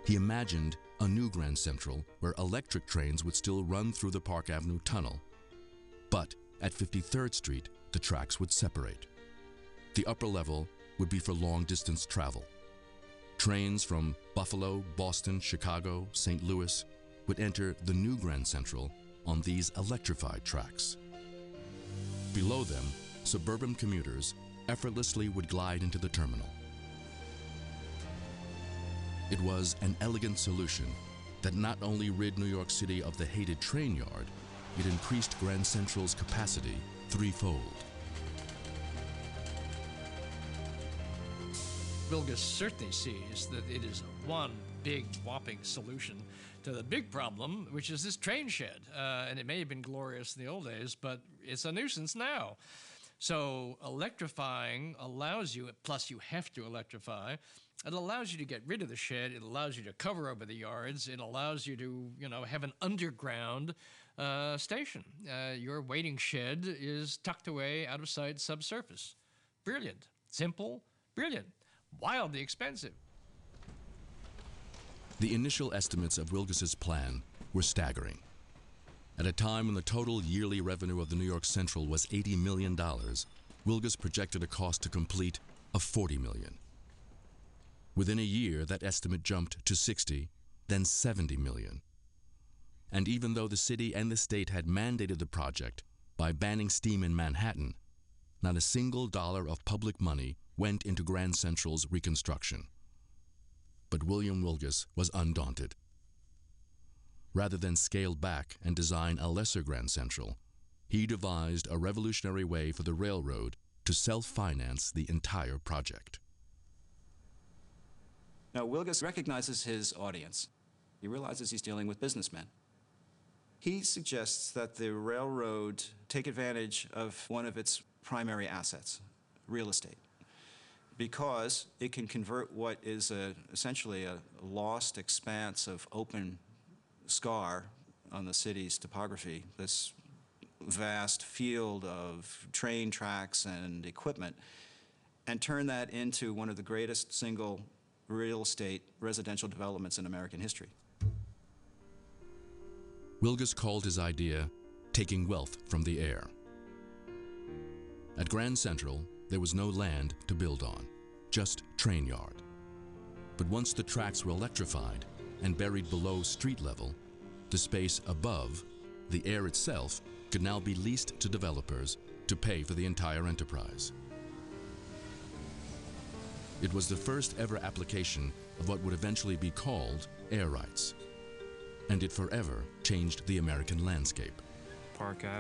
he imagined a new Grand Central where electric trains would still run through the Park Avenue tunnel. But at 53rd Street, the tracks would separate. The upper level would be for long-distance travel. Trains from Buffalo, Boston, Chicago, St. Louis would enter the new Grand Central on these electrified tracks. Below them, suburban commuters effortlessly would glide into the terminal. It was an elegant solution that not only rid New York City of the hated train yard, it increased Grand Central's capacity threefold. Wilgus certainly sees that it is one big whopping solution to the big problem, which is this train shed. And it may have been glorious in the old days, but it's a nuisance now. So electrifying allows you, plus you have to electrify, it allows you to get rid of the shed, it allows you to cover over the yards, it allows you to, have an underground station. Your waiting shed is tucked away, out of sight, subsurface. Brilliant. Simple, brilliant. Wildly expensive. The initial estimates of Wilgus's plan were staggering. At a time when the total yearly revenue of the New York Central was $80 million, Wilgus projected a cost to complete of $40 million. Within a year, that estimate jumped to 60, then 70 million. And even though the city and the state had mandated the project by banning steam in Manhattan, not a single dollar of public money went into Grand Central's reconstruction. But William Wilgus was undaunted. Rather than scale back and design a lesser Grand Central, he devised a revolutionary way for the railroad to self-finance the entire project. Now, Wilgus recognizes his audience. He realizes he's dealing with businessmen. He suggests that the railroad take advantage of one of its primary assets, real estate, because it can convert what is essentially a lost expanse of open scar on the city's topography, this vast field of train tracks and equipment, and turn that into one of the greatest single real estate residential developments in American history. Wilgus called his idea taking wealth from the air. At Grand Central, there was no land to build on, just train yard. But once the tracks were electrified and buried below street level, the space above, the air itself, could now be leased to developers to pay for the entire enterprise. It was the first ever application of what would eventually be called air rights, and it forever changed the American landscape. Park Avenue.